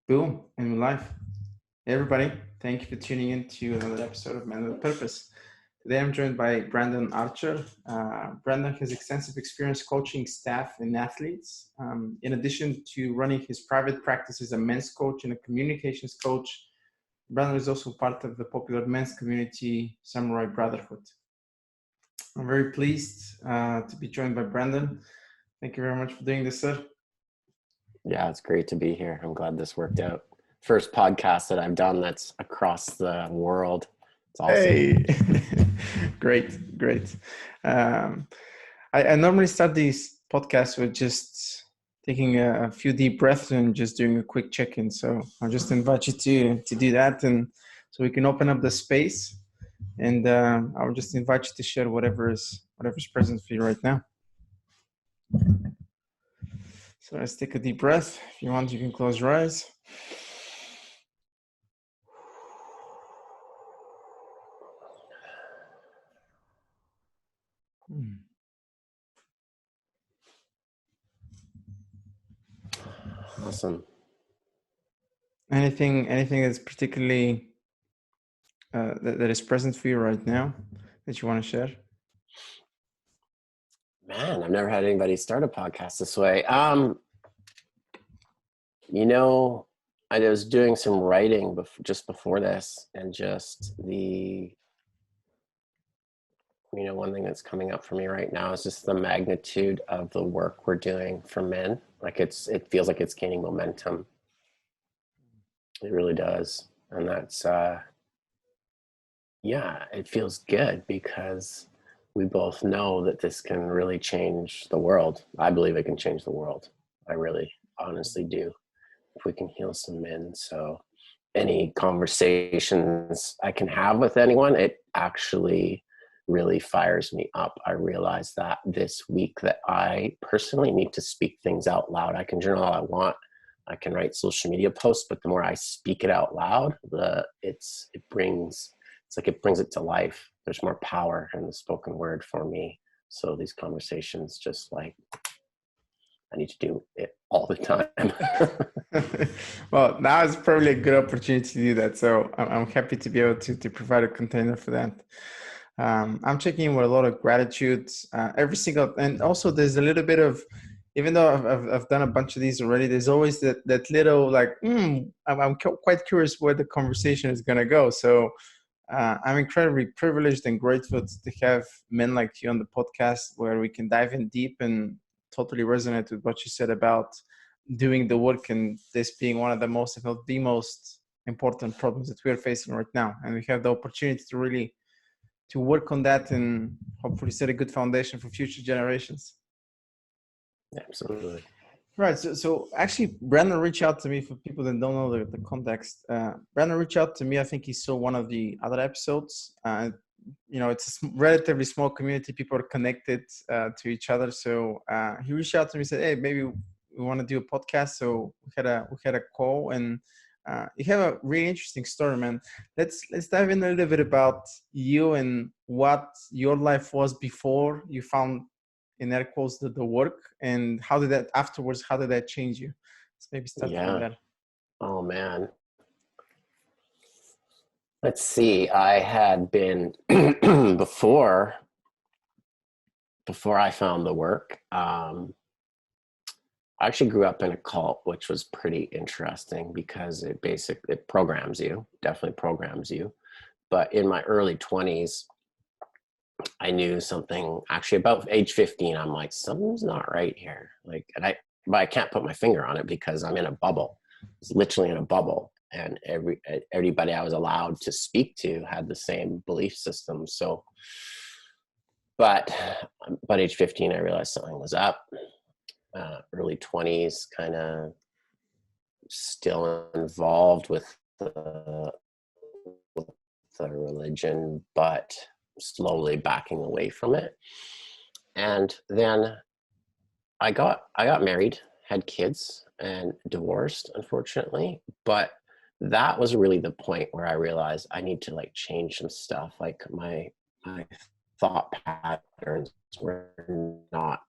Boom, and we're live. Hey everybody, thank you for tuning in to another episode of Man with Purpose. Today I'm joined by Brandon Archer. Brandon has extensive experience coaching staff and athletes. In addition to running his private practice as a men's coach and a communications coach, Brandon is also part of the popular men's community, Samurai Brotherhood. I'm very pleased to be joined by Brandon. Thank you very much for doing this, sir. Yeah, it's great to be here. I'm glad this worked out. First podcast that I've done that's across the world. It's awesome. Hey, great. Um, I normally start these podcasts with just taking a few deep breaths and just doing a quick check-in. So I'll just invite you to do that, and so we can open up the space. And I'll just invite you to share whatever's present for you right now. So let's take a deep breath. If you want, you can close your eyes. Awesome. Anything that's particularly that is present for you right now that you want to share? Man, I've never had anybody start a podcast this way. I was doing some writing just before this, and just one thing that's coming up for me right now is just the magnitude of the work we're doing for men. Like it feels like it's gaining momentum. It really does. And that's, it feels good because we both know that this can really change the world. I believe it can change the world. I really honestly do. If we can heal some men. So any conversations I can have with anyone, it actually really fires me up. I realized that this week that I personally need to speak things out loud. I can journal all I want. I can write social media posts, but the more I speak it out loud, it brings it to life. There's more power in the spoken word for me. So these conversations, just like, I need to do it all the time. Well, now is probably a good opportunity to do that. So I'm happy to be able to provide a container for that. I'm checking in with a lot of gratitude and also there's a little bit of, even though I've done a bunch of these already, there's always that little like, I'm quite curious where the conversation is going to go. So I'm incredibly privileged and grateful to have men like you on the podcast where we can dive in deep and totally resonate with what you said about doing the work and this being one of the most, if not the most important problems that we're facing right now. And we have the opportunity to really to work on that and hopefully set a good foundation for future generations. Absolutely. Right. So actually, Brandon reached out to me. For people that don't know the context. Brandon reached out to me. I think he saw one of the other episodes. It's a relatively small community. People are connected to each other. So he reached out to me and said, "Hey, maybe we want to do a podcast." So we had a call, and you have a really interesting story, man. Let's dive in a little bit about you and what your life was before you found, in air quotes, the work, and how did that change you? Let's maybe start from there. Oh man. Let's see. I had been before I found the work. I actually grew up in a cult, which was pretty interesting because it programs you, definitely programs you. But in my early 20s, I knew something. Actually, about age 15, I'm like, something's not right here. But I can't put my finger on it because I'm in a bubble. It's literally in a bubble, and everybody I was allowed to speak to had the same belief system. So, but age 15, I realized something was up. Early 20s, kind of still involved with the religion, but slowly backing away from it. And then I got married, had kids, and divorced, unfortunately. But that was really the point where I realized I need to change some stuff. Like my thought patterns were not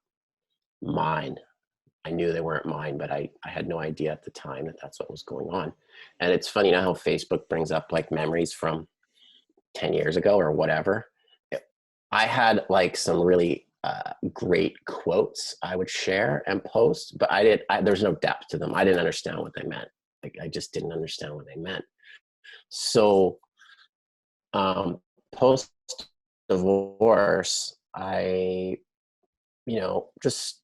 mine. I knew they weren't mine, but I had no idea at the time that that's what was going on. And it's funny now how Facebook brings up like memories from 10 years ago or whatever. I had like some really great quotes I would share and post, but there's no depth to them. I didn't understand what they meant. Like, I just didn't understand what they meant. So post divorce, I, just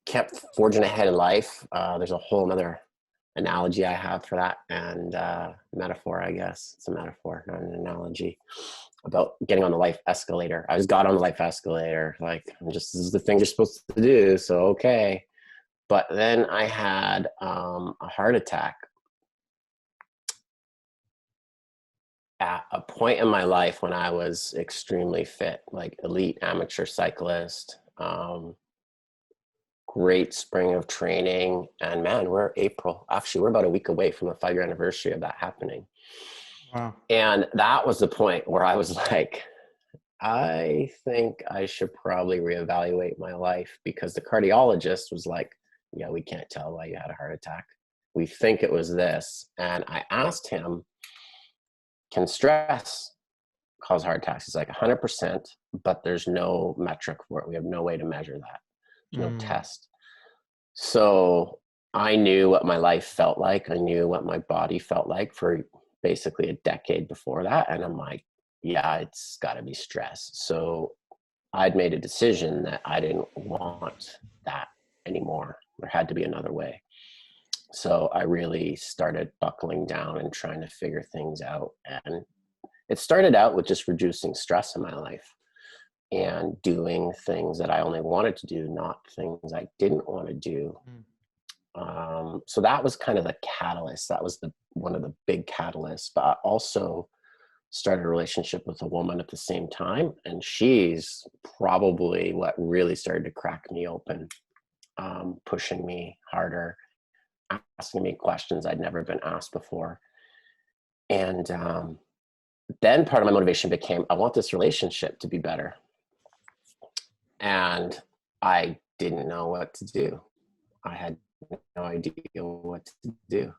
kept forging ahead in life. There's a whole other analogy I have for that, and metaphor, I guess. It's a metaphor, not an analogy, about getting on the life escalator. I just got on the life escalator, like, this is the thing you're supposed to do, so okay. But then I had a heart attack at a point in my life when I was extremely fit, like elite amateur cyclist, great spring of training. And man, we're about a week away from the 5-year anniversary of that happening. Wow. And that was the point where I was like, I think I should probably reevaluate my life, because the cardiologist was like, yeah, we can't tell why you had a heart attack. We think it was this. And I asked him, can stress cause heart attacks? He's like, 100%, but there's no metric for it. We have no way to measure that. There's no test. So I knew what my life felt like. I knew what my body felt like for basically a decade before that. And I'm like, yeah, it's got to be stress. So I'd made a decision that I didn't want that anymore. There had to be another way. So I really started buckling down and trying to figure things out. And it started out with just reducing stress in my life and doing things that I only wanted to do, not things I didn't want to do. So that was kind of the catalyst. That was one of the big catalysts. But I also started a relationship with a woman at the same time, and she's probably what really started to crack me open, pushing me harder, asking me questions I'd never been asked before. And then part of my motivation became, I want this relationship to be better. And I didn't know what to do. I had no idea what to do.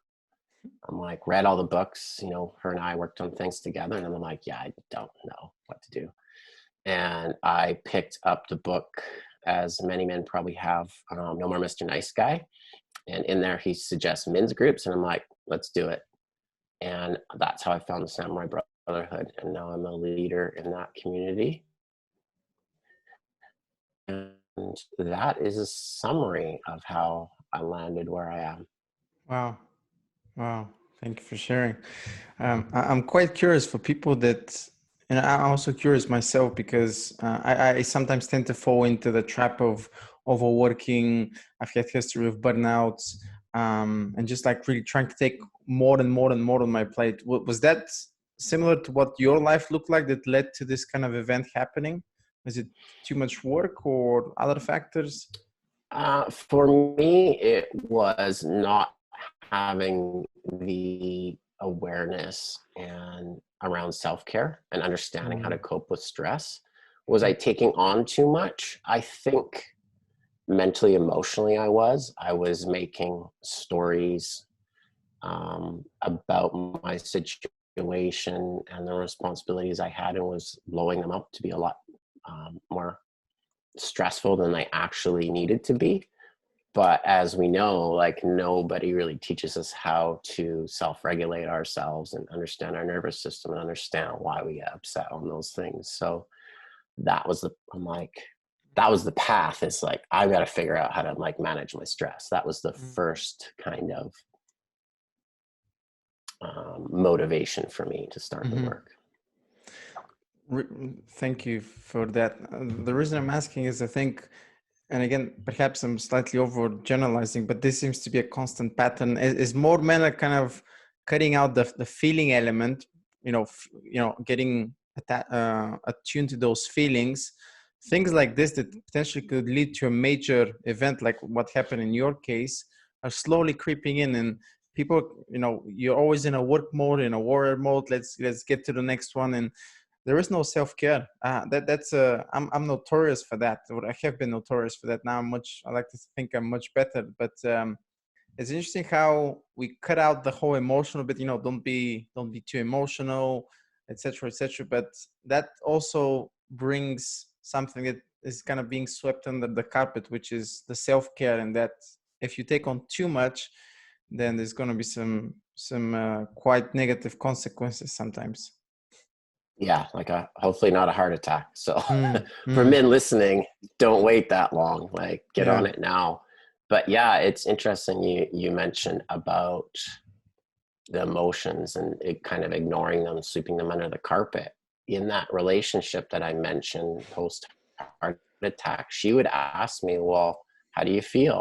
I'm like, read all the books, her and I worked on things together, and I'm like, yeah, I don't know what to do. And I picked up the book, as many men probably have, No More Mr. Nice Guy. And in there, he suggests men's groups, and I'm like, let's do it. And that's how I found the Samurai Brotherhood. And now I'm a leader in that community. And that is a summary of how I landed where I am. Wow. Wow. Thank you for sharing. I'm quite curious for people that, and I'm also curious myself, because I sometimes tend to fall into the trap of overworking. I've had history of burnouts, and just like really trying to take more and more and more on my plate. Was that similar to what your life looked like that led to this kind of event happening? Was it too much work or other factors? For me, it was not having the awareness and around self-care and understanding how to cope with stress. Was I taking on too much? I think mentally, emotionally, I was making stories about my situation and the responsibilities I had, and was blowing them up to be a lot more stressful than they actually needed to be. But as we know, like, nobody really teaches us how to self-regulate ourselves and understand our nervous system and understand why we get upset on those things. So that was the path. It's like, I've got to figure out how to like manage my stress. That was the first kind of motivation for me to start the work. Thank you for that. The reason I'm asking is, I think, and again, perhaps I'm slightly overgeneralizing, but this seems to be a constant pattern. Is more men are kind of cutting out the feeling element, getting attuned to those feelings. Things like this that potentially could lead to a major event, like what happened in your case, are slowly creeping in, and people, you're always in a work mode, in a warrior mode. Let's get to the next one, and there is no self-care. I'm notorious for that. Or I have been notorious for that. Now I like to think I'm much better, but it's interesting how we cut out the whole emotional bit, don't be too emotional, etc., etc. But that also brings something that is kind of being swept under the carpet, which is the self-care. And that if you take on too much, then there's going to be some quite negative consequences sometimes. Yeah, like hopefully not a heart attack. So Mm, for mm, men listening, don't wait that long. Like get on yeah. it now. But yeah, it's interesting you mentioned about the emotions and it kind of ignoring them, sweeping them under the carpet. In that relationship that I mentioned post heart attack, she would ask me, "Well, how do you feel?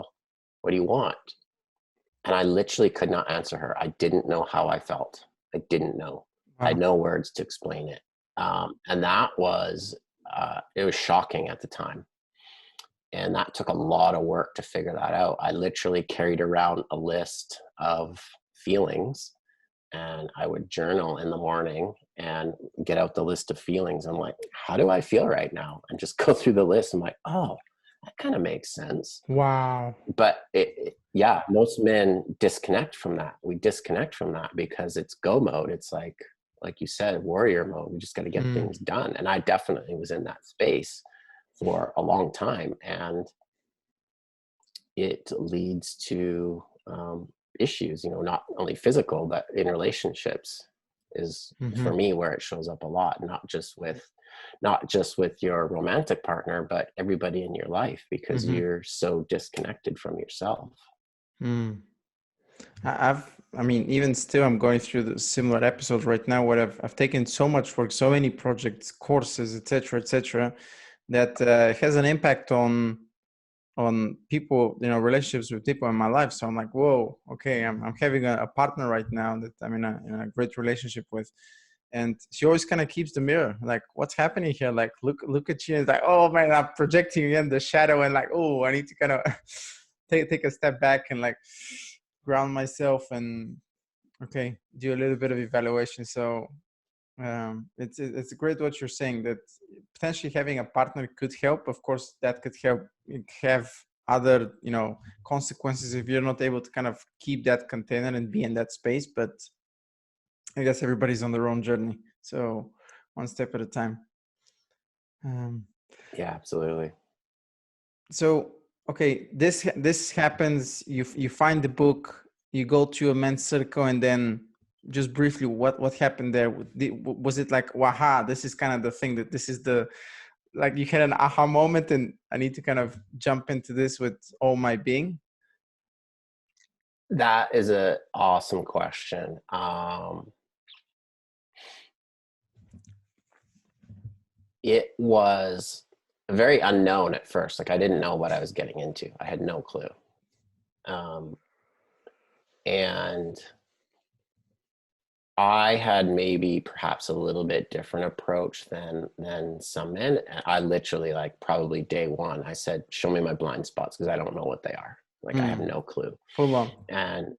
What do you want?" And I literally could not answer her. I didn't know how I felt. I didn't know. I had Wow. no words to explain it. And that was, it was shocking at the time. And that took a lot of work to figure that out. I literally carried around a list of feelings and I would journal in the morning and get out the list of feelings. I'm like, how do I feel right now? And just go through the list. I'm like, oh, that kind of makes sense. Wow. But yeah, most men disconnect from that. We disconnect from that because it's go mode. It's like you said, warrior mode. We just got to get Mm, things done. And I definitely was in that space for a long time. And it leads to issues, not only physical, but in relationships is for mhm. me where it shows up a lot, not just with your romantic partner, but everybody in your life, because Mhm. you're so disconnected from yourself. Mm. I mean, even still, I'm going through the similar episode right now where I've taken so much work, so many projects, courses, etc., that has an impact on people, relationships with people in my life. So I'm like, whoa, okay, I'm having a partner right now that I'm in a great relationship with, and she always kind of keeps the mirror, like, what's happening here? Like, look at you. And it's like, oh man, I'm projecting again the shadow, and like, oh, I need to kind of take a step back and like ground myself and okay, do a little bit of evaluation. So it's great what you're saying, that potentially having a partner could help. Of course, that could help have other consequences if you're not able to kind of keep that container and be in that space. But I guess everybody's on their own journey, so one step at a time. Um, Yeah, absolutely. so okay, this happens. You find the book, you go to a men's circle, and then just briefly, what happened there? Was it like, waha, this is kind of the thing, that this is the, like, you had an aha moment and I need to kind of jump into this with all my being? That is a awesome question. It was very unknown at first. Like I didn't know what I was getting into. I had no clue. Um, and I had maybe perhaps a little bit different approach than some men. I literally, like, probably day one, I said, "Show me my blind spots because I don't know what they are. Like I have Mm, no clue." full on. And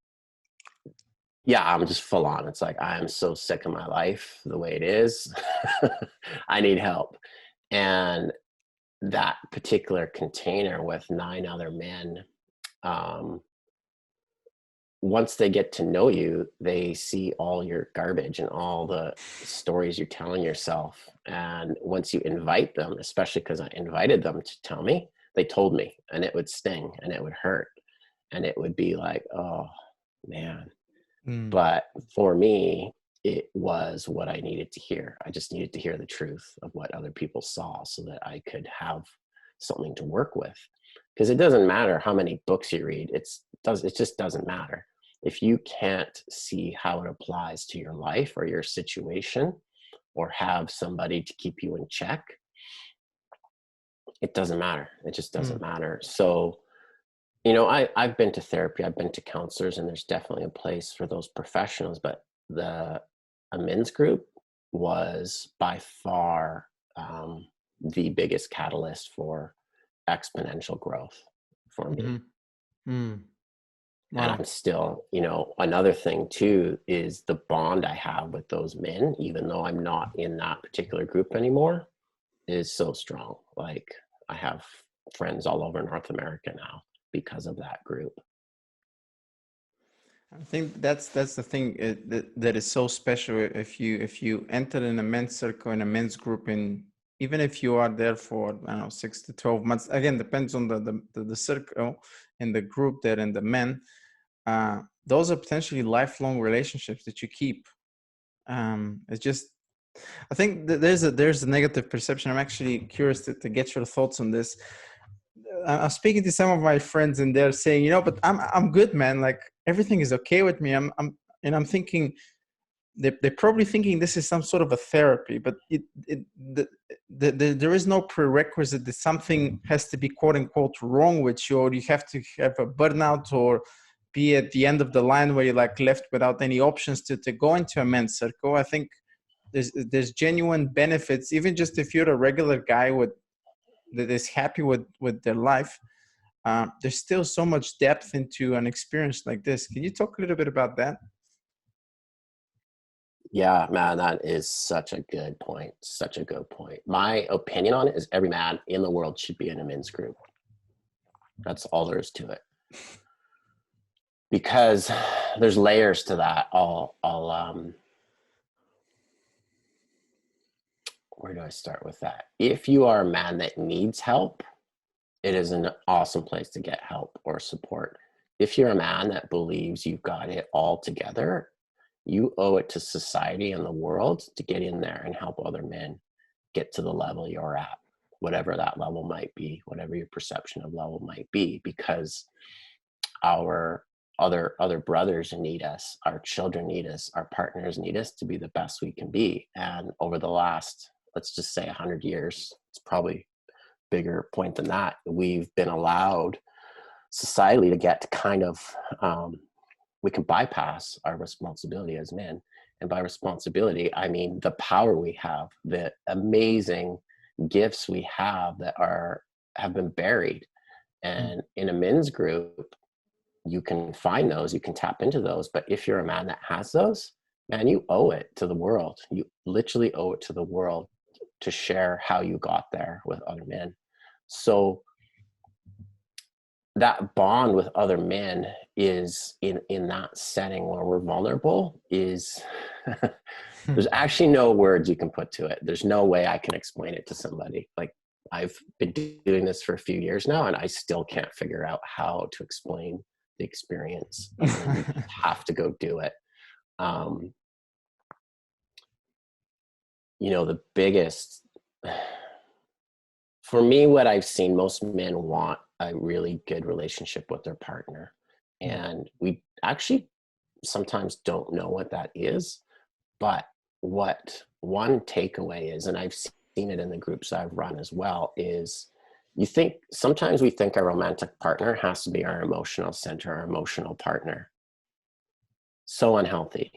yeah, I'm just full on. It's like I am so sick of my life the way it is. I need help. And that particular container with 9 other men, um, once they get to know you, they see all your garbage and all the stories you're telling yourself. And once you invite them, especially because I invited them to tell me, they told me, and it would sting and it would hurt. And it would be like, oh man. Mm, But for me, it was what I needed to hear. I just needed to hear the truth of what other people saw so that I could have something to work with. Because it doesn't matter how many books you read, it just doesn't matter. If you can't see how it applies to your life or your situation, or have somebody to keep you in check, it doesn't matter. It just mm, doesn't matter. So, I've been to therapy, I've been to counselors, and there's definitely a place for those professionals. But a men's group was by far the biggest catalyst for exponential growth for me. mhm, mm. And Wow. I'm still, another thing too is the bond I have with those men, even though I'm not in that particular group anymore, is so strong. Like, I have friends all over North America now because of that group. I think that's the thing that is so special. If you enter in a men's circle, in a men's group, and even if you are there for, I don't know, 6 to 12 months, again depends on the circle and the group there and the men. Those are potentially lifelong relationships that you keep. It's just, I think that there's a negative perception. I'm actually curious to get your thoughts on this. I'm speaking to some of my friends and they're saying, but I'm good, man. Like, everything is okay with me. I'm thinking they're probably thinking this is some sort of a therapy, but there is no prerequisite that something has to be quote unquote wrong with you, or you have to have a burnout or be at the end of the line where you're like left without any options to go into a men's circle. I think there's genuine benefits, even just if you're a regular guy that is happy with their life. There's still so much depth into an experience like this. Can you talk a little bit about that? Yeah, man, that is such a good point. Such a good point. My opinion on it is every man in the world should be in a men's group. That's all there is to it. Because there's layers to that. Where do I start with that? If you are a man that needs help, it is an awesome place to get help or support. If you're a man that believes you've got it all together, you owe it to society and the world to get in there and help other men get to the level you're at, whatever that level might be, whatever your perception of level might be, because our other brothers need us, our children need us, our partners need us to be the best we can be. And over the last, let's just say 100 years, it's probably bigger point than that, we've been allowed societally to get to kind of we can bypass our responsibility as men. And by responsibility, I mean the power we have, the amazing gifts we have that have been buried. And in a men's group, you can find those, you can tap into those. But if you're a man that has those, man, you owe it to the world. You literally owe it to the world to share how you got there with other men. So that bond with other men is in that setting where we're vulnerable is there's actually no words you can put to it. There's no way I can explain it to somebody. Like, I've been doing this for a few years now and I still can't figure out how to explain the experience. You have to go do it. The biggest, for me, what I've seen, most men want a really good relationship with their partner. And we actually sometimes don't know what that is. But what one takeaway is, and I've seen it in the groups I've run as well, is sometimes we think our romantic partner has to be our emotional center, our emotional partner. So unhealthy.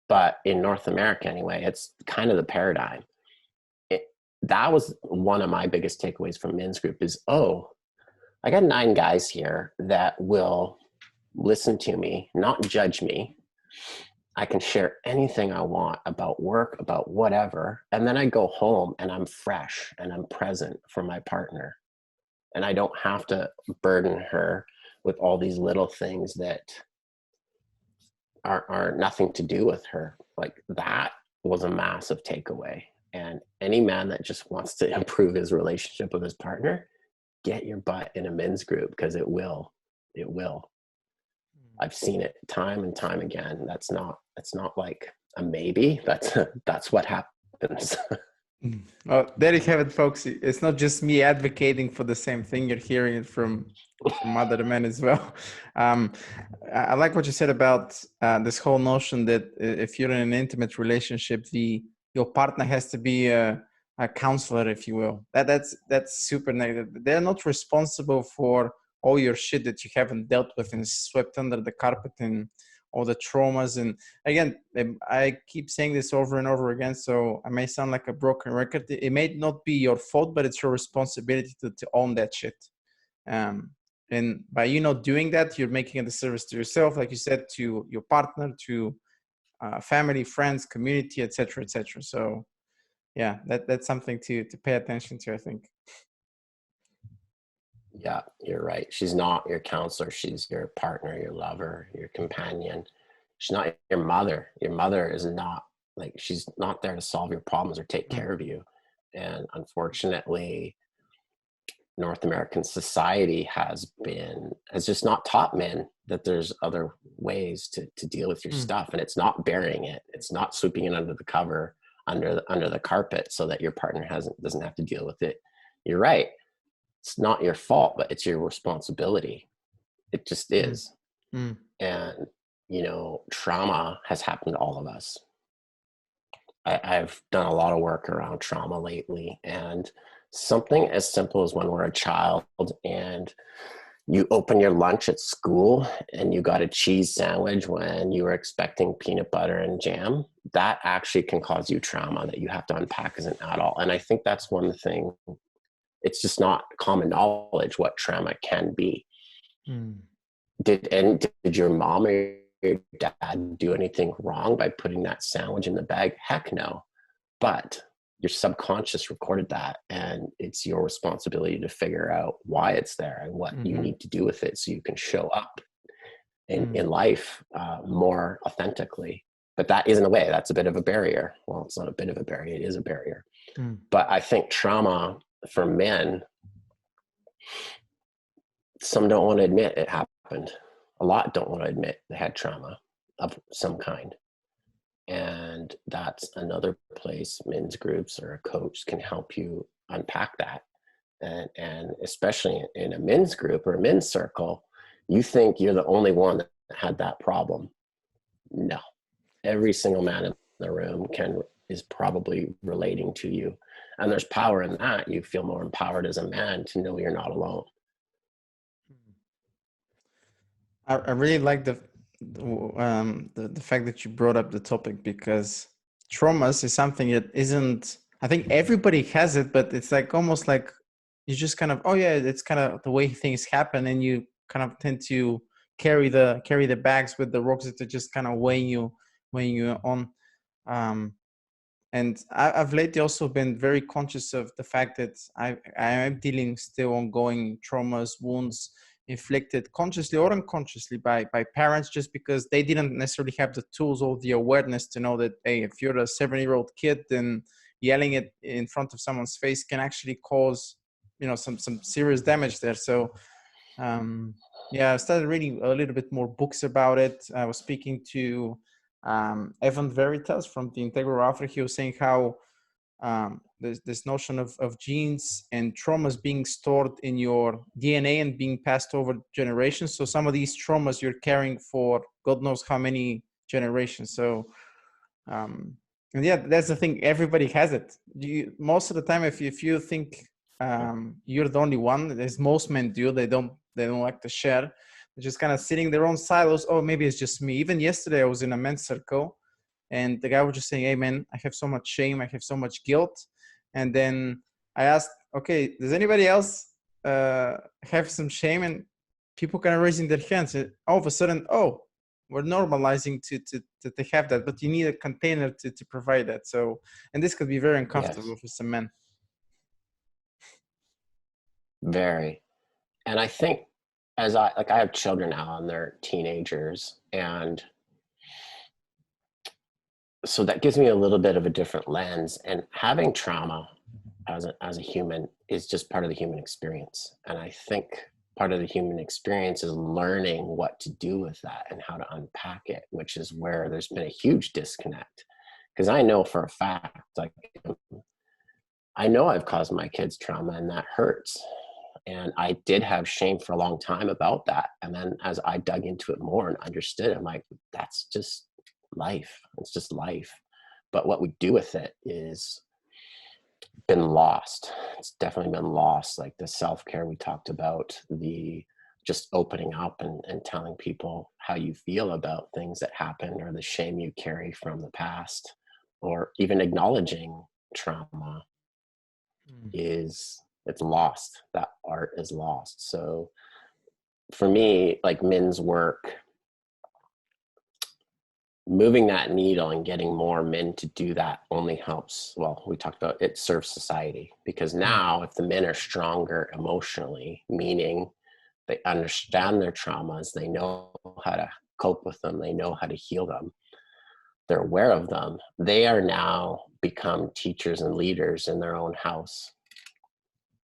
But in North America anyway, it's kind of the paradigm. That was one of my biggest takeaways from men's group is, I got 9 guys here that will listen to me, not judge me. I can share anything I want about work, about whatever. And then I go home and I'm fresh and I'm present for my partner. And I don't have to burden her with all these little things that are nothing to do with her. Like, that was a massive takeaway. And any man that just wants to improve his relationship with his partner, get your butt in a men's group, because it will. I've seen it time and time again. That's not like a maybe. That's what happens. Well, there you have it, folks. It's not just me advocating for the same thing. You're hearing it from other men as well. I like what you said about this whole notion that if you're in an intimate relationship, your partner has to be a counselor, if you will. That's super negative. They're not responsible for all your shit that you haven't dealt with and swept under the carpet and all the traumas. And again, I keep saying this over and over again, so I may sound like a broken record. It may not be your fault, but it's your responsibility to own that shit. And by doing that, you're making a disservice to yourself, like you said, to your partner, to family, friends, community, etc., etc. So yeah, that's something to pay attention to, I think. Yeah, you're right. She's not your counselor. She's your partner, your lover, your companion. She's not your mother. Your mother is not, like, she's not there to solve your problems or take Mm, care of you. And unfortunately, North American society has just not taught men that there's other ways to deal with your mm, stuff. And it's not burying it. It's not sweeping it under the cover, under the carpet, so that your partner doesn't have to deal with it. You're right. It's not your fault, but it's your responsibility. It just mm, is. mm, And, trauma has happened to all of us. I've done a lot of work around trauma lately, and something as simple as when we're a child and you open your lunch at school and you got a cheese sandwich when you were expecting peanut butter and jam, that actually can cause you trauma that you have to unpack as an adult. And I think that's one thing. It's just not common knowledge what trauma can be. mm. Did your mom or your dad do anything wrong by putting that sandwich in the bag? Heck no. But your subconscious recorded that, and it's your responsibility to figure out why it's there and what you Mhm, need to do with it so you can show up in mm, life more authentically. But that isn't a way. That's a bit of a barrier. Well, it's not a bit of a barrier. It is a barrier. mm, But I think trauma for men, some don't want to admit it happened. A lot don't want to admit they had trauma of some kind. And that's another place men's groups or a coach can help you unpack that. And especially in a men's group or a men's circle, you think you're the only one that had that problem. No, every single man in the room is probably relating to you. And there's power in that. You feel more empowered as a man to know you're not alone. I really like the fact that you brought up the topic, because traumas is something that isn't, I think everybody has it, but it's like almost like you just kind of, oh yeah, it's kind of the way things happen, and you kind of tend to carry the bags with the rocks that are just kind of weighing you on. Um, and I've lately also been very conscious of the fact that I am dealing still ongoing traumas, wounds inflicted consciously or unconsciously by parents, just because they didn't necessarily have the tools or the awareness to know that, hey, if you're a 7-year-old kid, then yelling it in front of someone's face can actually cause some serious damage there. So yeah, I started reading a little bit more books about it. I was speaking to Evan Veritas from the Integral Alpha. He was saying how there's this notion of genes and traumas being stored in your DNA and being passed over generations. So some of these traumas you're carrying for God knows how many generations. So and yeah, that's the thing. Everybody has it. Most of the time, if you think you're the only one, as most men do, they don't like to share. They're just kind of sitting in their own silos. Oh, maybe it's just me. Even yesterday, I was in a men's circle, and the guy was just saying, "Hey, man, I have so much shame. I have so much guilt." And then I asked, "Okay, does anybody else have some shame?" And people kind of raising their hands. And all of a sudden, oh, we're normalizing to have that, but you need a container to provide that. So, and this could be very Yes, uncomfortable for some men. very. And I think I have children now and they're teenagers. And so that gives me a little bit of a different lens, and having trauma as a human is just part of the human experience. And I think part of the human experience is learning what to do with that and how to unpack it, which is where there's been a huge disconnect. Because I know for a fact, like, I know I've caused my kids trauma and that hurts. And I did have shame for a long time about that. And then as I dug into it more and understood, I'm like, that's just life. It's just life. But what we do with it is been lost. It's definitely been lost. Like the self-care we talked about, the just opening up and telling people how you feel about things that happened, or the shame you carry from the past, or even acknowledging trauma Mm. it's lost. That art is lost. So for me, like men's work, moving that needle and getting more men to do that only helps. Well, we talked about it serves society, because Mm, now if the men are stronger emotionally, meaning they understand their traumas, they know how to cope with them, they know how to heal them, they're aware of them, they are now become teachers and leaders in their own house.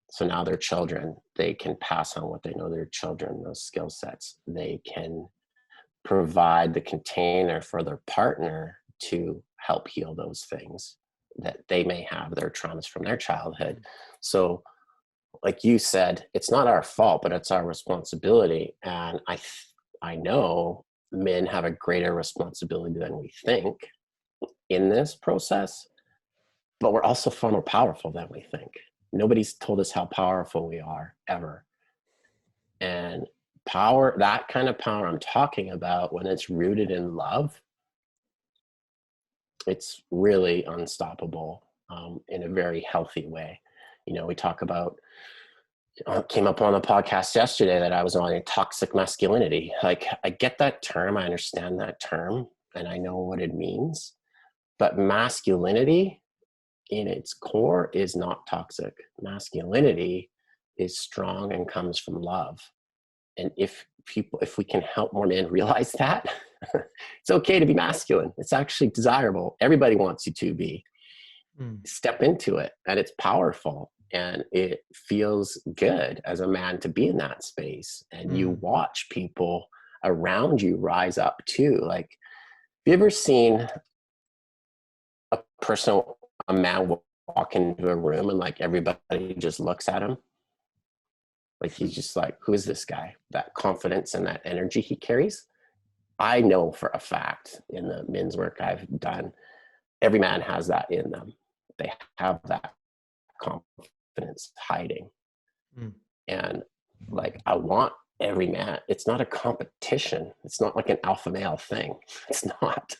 So now their children, they can pass on what they know their children, those skill sets. They can provide the container for their partner to help heal those things that they may have, their traumas from their childhood. So like you said, it's not our fault, but it's our responsibility. And I know men have a greater responsibility than we think in this process, but we're also far more powerful than we think. Nobody's told us how powerful we are ever. And power, that kind of power I'm talking about, when it's rooted in love, it's really unstoppable, in a very healthy way. You know, we talk about, came up on a podcast yesterday that I was on, toxic masculinity. Like, I get that term, I understand that term, and I know what it means. But masculinity in its core is not toxic. Masculinity is strong and comes from love. And if we can help more men realize that, it's okay to be masculine. It's actually desirable. Everybody wants you to be. mm, Step into it, and it's powerful, and it feels good as a man to be in that space. And you mm. watch people around you rise up too. Like, have you ever seen a person, a man walk into a room and like everybody just looks at him? Like, he's just like, who is this guy? That confidence and that energy he carries. I know for a fact in the men's work I've done, every man has that in them. They have that confidence hiding. Mm, And like, I want every man, it's not a competition. It's not like an alpha male thing. It's not.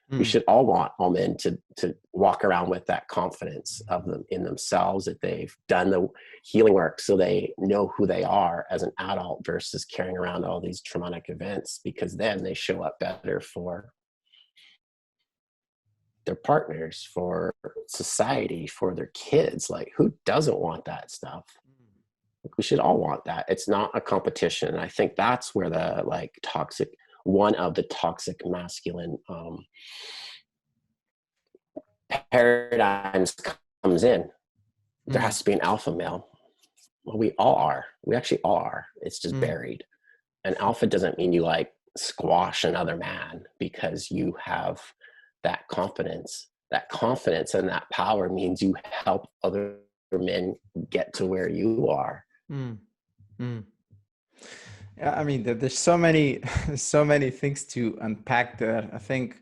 We mm, should all want all men to walk around with that confidence of them in themselves, that they've done the healing work so they know who they are as an adult versus carrying around all these traumatic events, because then they show up better for their partners, for society, for their kids. Like, who doesn't want that stuff? We should all want that. It's not a competition. And I think that's where the like toxic, one of the toxic masculine paradigms comes in. There mm, has to be an alpha male. Well, we all are. We actually all are. It's just mm. buried. And alpha doesn't mean you like squash another man because you have that confidence. That confidence and that power means you help other men get to where you are. Mm, mm. Yeah, I mean, there's so many, so many things to unpack there. I think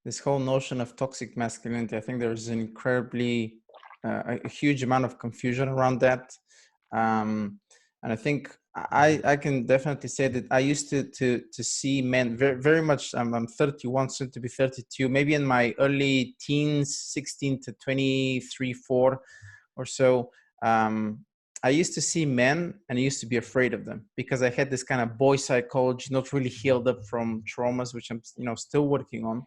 this whole notion of toxic masculinity, I think there's an incredibly, a huge amount of confusion around that. And I think I can definitely say that I used to see men very, very much. I'm 31, soon to be 32, maybe in my early teens, 16 to 23, 4 or so. Um, I used to see men and I used to be afraid of them because I had this kind of boy psychology, not really healed up from traumas, which I'm, still working on.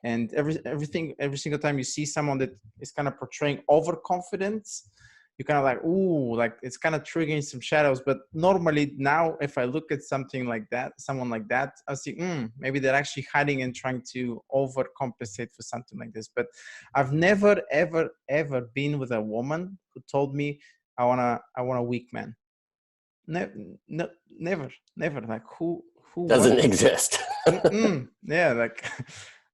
And every single time you see someone that is kind of portraying overconfidence, you're kind of like, ooh, like it's kind of triggering some shadows. But normally now, if I look at something like that, someone like that, I'll see, maybe they're actually hiding and trying to overcompensate for something like this. But I've never, ever, ever been with a woman who told me, I want a weak man. No, never, never. Like who Doesn't wants that? exist. Yeah, like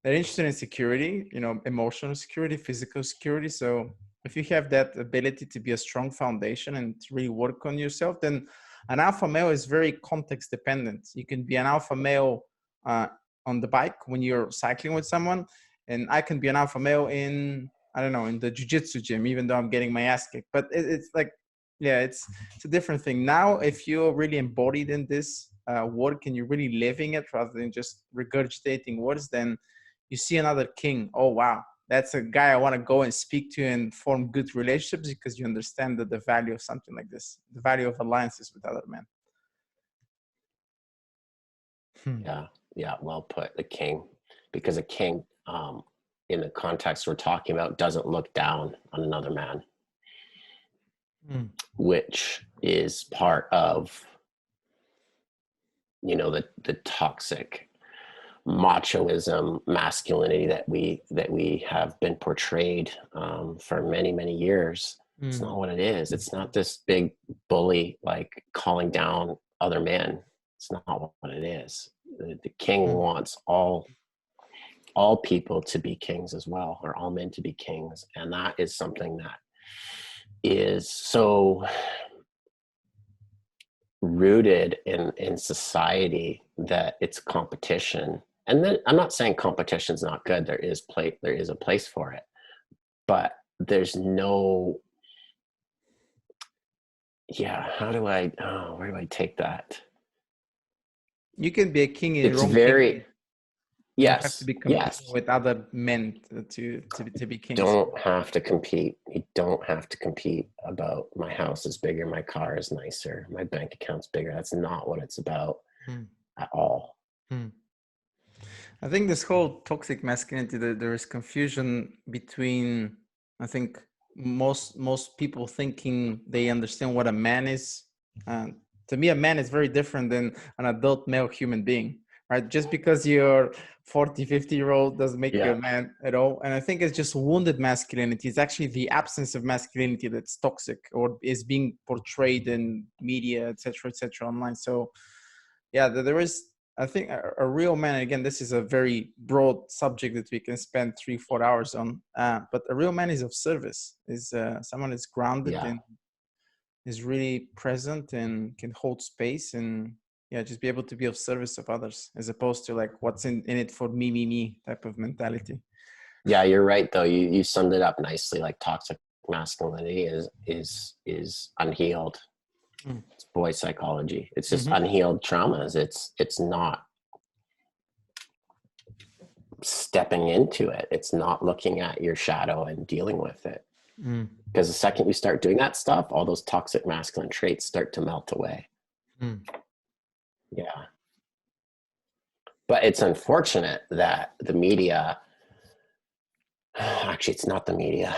they're interested in security, emotional security, physical security. So if you have that ability to be a strong foundation and to really work on yourself, then an alpha male is very context dependent. You can be an alpha male uh, on the bike when you're cycling with someone, and I can be an alpha male in, I don't know, in the jiu-jitsu gym, even though I'm getting my ass kicked. But it's like, yeah, it's a different thing. Now, if you're really embodied in this work and you're really living it rather than just regurgitating words, then you see another king. Oh, wow. That's a guy I want to go and speak to and form good relationships, because you understand that the value of something like this, the value of alliances with other men. Hmm. Yeah, yeah, well put. The king, because a king, in the context we're talking about, doesn't look down on another man, Hmm. which is part of, the toxic machoism, masculinity that we have been portrayed, for many, many years. It's Hmm. not what it is. It's not this big bully like calling down other men. It's not what it is. The king Hmm. wants all people to be kings as well, or all men to be kings, and that is something that is so rooted in society that it's competition. And then I'm not saying competition's not good. There is a place for it, but there's no, yeah, where do I take that? You can be a king in It's your own kingdom. very, You don't have to yes, be competing yes. with other men to be kings. Don't have to compete. You don't have to compete about my house is bigger, my car is nicer, my bank account's bigger. That's not what it's about Hmm. at all. Hmm. I think this whole toxic masculinity, there is confusion between, I think most people thinking they understand what a man is. To me, a man is very different than an adult male human being, right? Just because you're 40, 50-year-old doesn't make you a Yeah, man at all. And I think it's just wounded masculinity. It's actually the absence of masculinity that's toxic or is being portrayed in media, et cetera, online. So yeah, there is, I think, a real man. Again, this is a very broad subject that we can spend 3 4 hours on. But a real man is of service. Is someone is grounded yeah. and is really present and can hold space and yeah, just be able to be of service of others, as opposed to like what's in it for me type of mentality. Yeah, you're right though. You summed it up nicely. Like toxic masculinity is unhealed. It's boy psychology. It's just Mm-hmm. unhealed traumas. It's not stepping into it. It's not looking at your shadow and dealing with it. Because the second you start doing that stuff, all those toxic masculine traits start to melt away. Mm-hmm. Yeah. But it's unfortunate that the media, actually, it's not the media.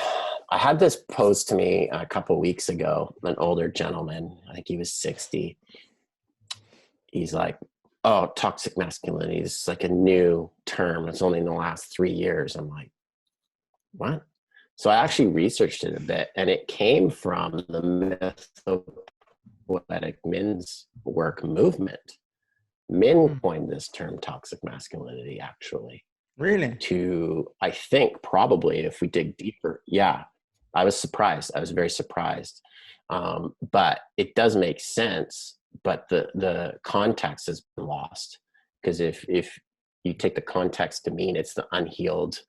I had this posed to me a couple weeks ago, an older gentleman, I think he was 60. He's like, oh, toxic masculinity is like a new term. It's only in the last 3 years. I'm like, what? So I actually researched it a bit, and it came from the mythopoetic men's work movement. Men coined this term toxic masculinity, actually. Really? To, I think, probably if we dig deeper, yeah, I was surprised. I was very surprised. But it does make sense, but the context has been lost, because if you take the context to mean it's the unhealed,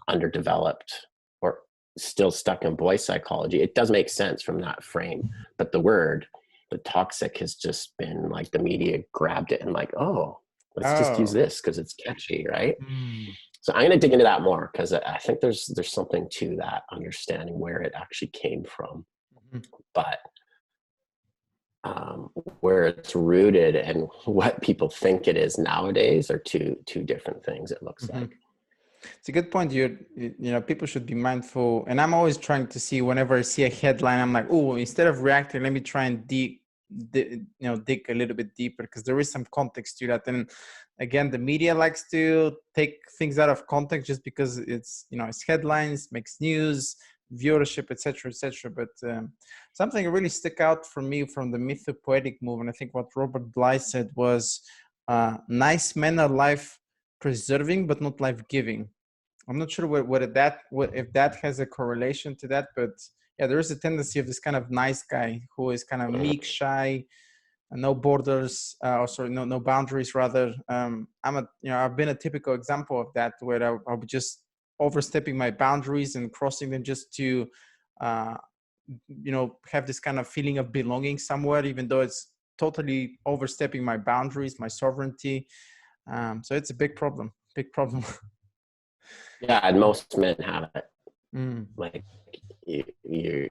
underdeveloped, or still stuck in boy psychology, it does make sense from that frame. But the toxic has just been like the media grabbed it and like, oh, let's just use Oh. this because it's catchy, right? Mm. So I'm going to dig into that more, because I think there's something to that, understanding where it actually came from, Mhm. but where it's rooted and what people think it is nowadays are two different things. It looks Mhm. like. It's a good point. People should be mindful. And I'm always trying to see whenever I see a headline, I'm like, oh, instead of reacting, let me try and dig a little bit deeper, because there is some context to that. And again, the media likes to take things out of context just because it's headlines, makes news, viewership, etc., etc. But something really stuck out for me from the mythopoetic movement. I think what Robert Bly said was, nice men are life preserving but not life giving. I'm not sure if that has a correlation to that, but yeah, there is a tendency of this kind of nice guy who is kind of meek, shy, no borders, or sorry, no boundaries rather. I've been a typical example of that, where I'll be just overstepping my boundaries and crossing them just to, uh, have this kind of feeling of belonging somewhere, even though it's totally overstepping my boundaries, my sovereignty. So it's a big problem. Big problem. Yeah, and most men have it. Mm. Like, you're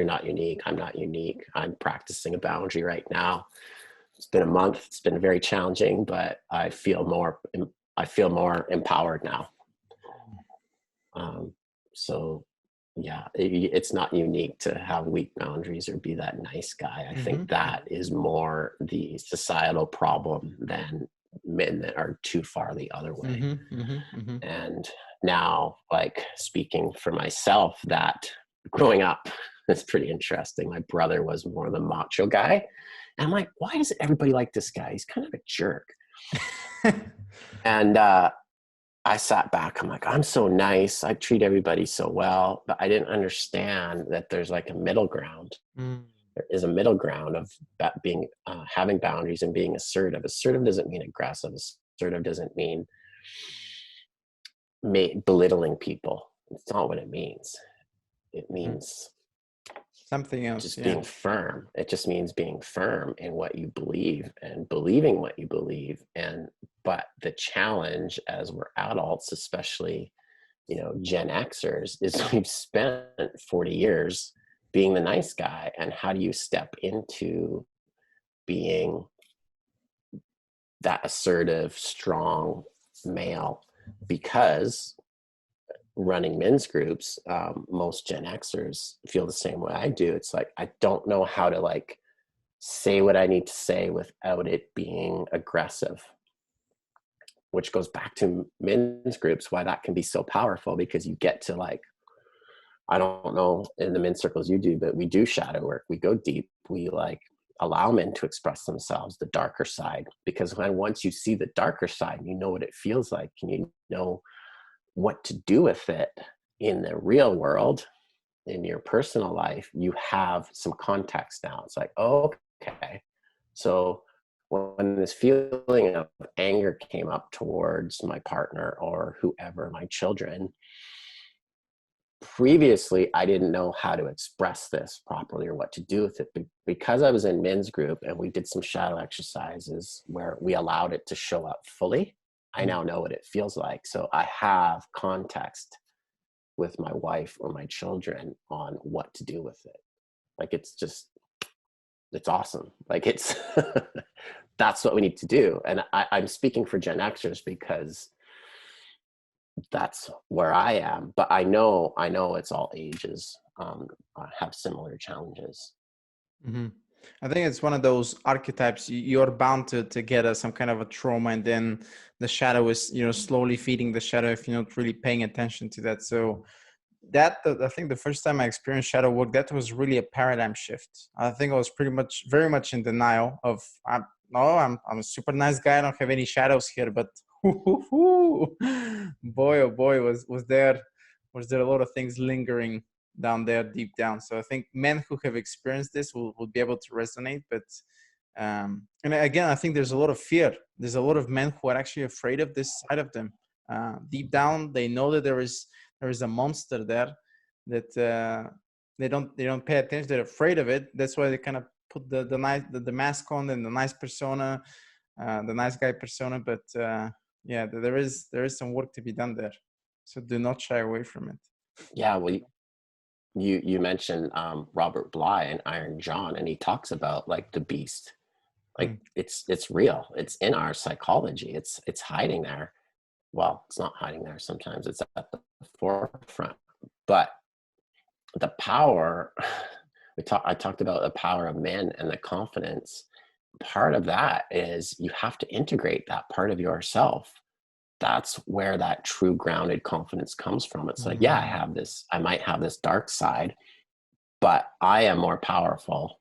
not unique. I'm not unique. I'm practicing a boundary right now. It's been a month. It's been very challenging, but I feel more empowered now. So yeah, it's not unique to have weak boundaries or be that nice guy. I think that is more the societal problem than men that are too far the other way. And now, like, speaking for myself, that growing up, it's pretty interesting. My brother was more the macho guy. And I'm like, why does everybody like this guy? He's kind of a jerk. And I sat back. I'm like, I'm so nice. I treat everybody so well. But I didn't understand that there's like a middle ground. There is a middle ground of being having boundaries and being assertive. Assertive doesn't mean aggressive. Assertive doesn't mean belittling people. It's not what it means. It means something else. Just being firm. It just means being firm in what you believe and believing what you believe. But the challenge as we're adults, especially, Gen Xers, is we've spent 40 years being the nice guy. And how do you step into being that assertive, strong male? Because running men's groups, most Gen Xers feel the same way I do. It's like, I don't know how to like say what I need to say without it being aggressive, which goes back to men's groups, why that can be so powerful, because you get to like, I don't know in the men's circles you do, but we do shadow work. We go deep. We like allow men to express themselves, the darker side, because once you see the darker side, you know what it feels like, and you know what to do with it in the real world, in your personal life, you have some context now. It's like, oh, okay. So when this feeling of anger came up towards my partner or whoever, my children, previously, I didn't know how to express this properly or what to do with it. Because I was in men's group and we did some shadow exercises where we allowed it to show up fully, I now know what it feels like. So I have context with my wife or my children on what to do with it. Like, it's awesome. Like, it's, that's what we need to do. And I'm speaking for Gen Xers because that's where I am, but I know it's all ages have similar challenges. I think it's one of those archetypes. You're bound to get some kind of a trauma, and then the shadow is, slowly feeding the shadow if you're not really paying attention to that. So that, I think the first time I experienced shadow work, that was really a paradigm shift. I think I was very much in denial of, I'm a super nice guy. I don't have any shadows here, but boy, oh boy, was there a lot of things lingering down there deep down. So I think men who have experienced this will be able to resonate. But and again, I think there's a lot of fear. There's a lot of men who are actually afraid of this side of them. Deep down, they know that there is a monster there that they don't pay attention. They're afraid of it. That's why they kind of put the mask on and the nice persona, the nice guy persona. But yeah, there is some work to be done there. So do not shy away from it. Yeah, well, you mentioned Robert Bly and Iron John, and he talks about like the beast. Like it's real. It's in our psychology. It's hiding there. Well, it's not hiding there. Sometimes it's at the forefront. But the power, I talked about the power of men and the confidence. Part of that is you have to integrate that part of yourself. That's where that true grounded confidence comes from. It's like, yeah, I might have this dark side, but I am more powerful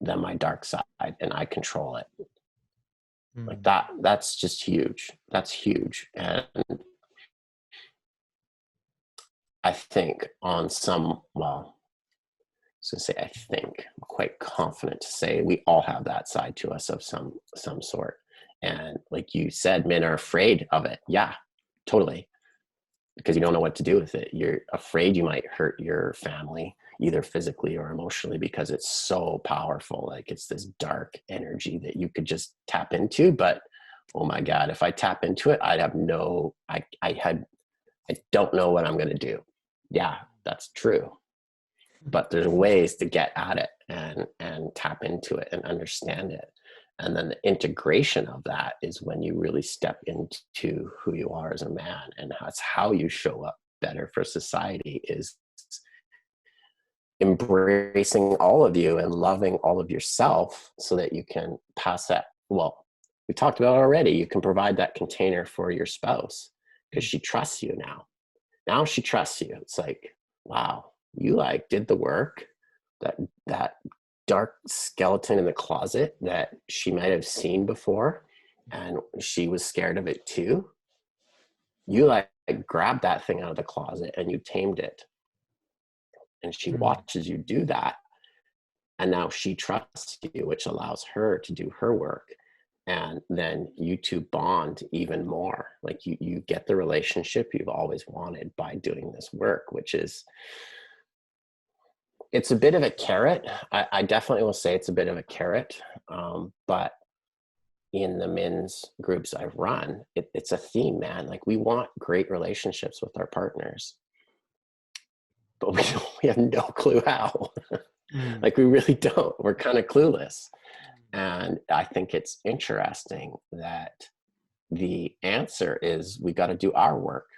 than my dark side and I control it. Like that's just huge. That's huge. And I think on some, well, I was gonna say, I think I'm quite confident to say we all have that side to us of some sort. And like you said, men are afraid of it. Yeah, totally. Because you don't know what to do with it. You're afraid you might hurt your family, either physically or emotionally, because it's so powerful. Like it's this dark energy that you could just tap into. But oh my God, if I tap into it, I'd have I don't know what I'm going to do. Yeah, that's true. But there's ways to get at it and tap into it and understand it. And then the integration of that is when you really step into who you are as a man, and that's how you show up better for society, is embracing all of you and loving all of yourself so that you can pass that. Well, we talked about it already. You can provide that container for your spouse because she trusts you now. Now she trusts you. It's like, wow, you like did the work. That dark skeleton in the closet that she might have seen before, and she was scared of it too. You like grabbed that thing out of the closet and you tamed it. And she watches you do that. And now she trusts you, which allows her to do her work. And then you two bond even more. Like you get the relationship you've always wanted by doing this work, which is, it's a bit of a carrot. I definitely will say it's a bit of a carrot. But in the men's groups I've run, it's a theme, man. Like we want great relationships with our partners, but we have no clue how. Like we really don't. We're kind of clueless. And I think it's interesting that the answer is we got to do our work.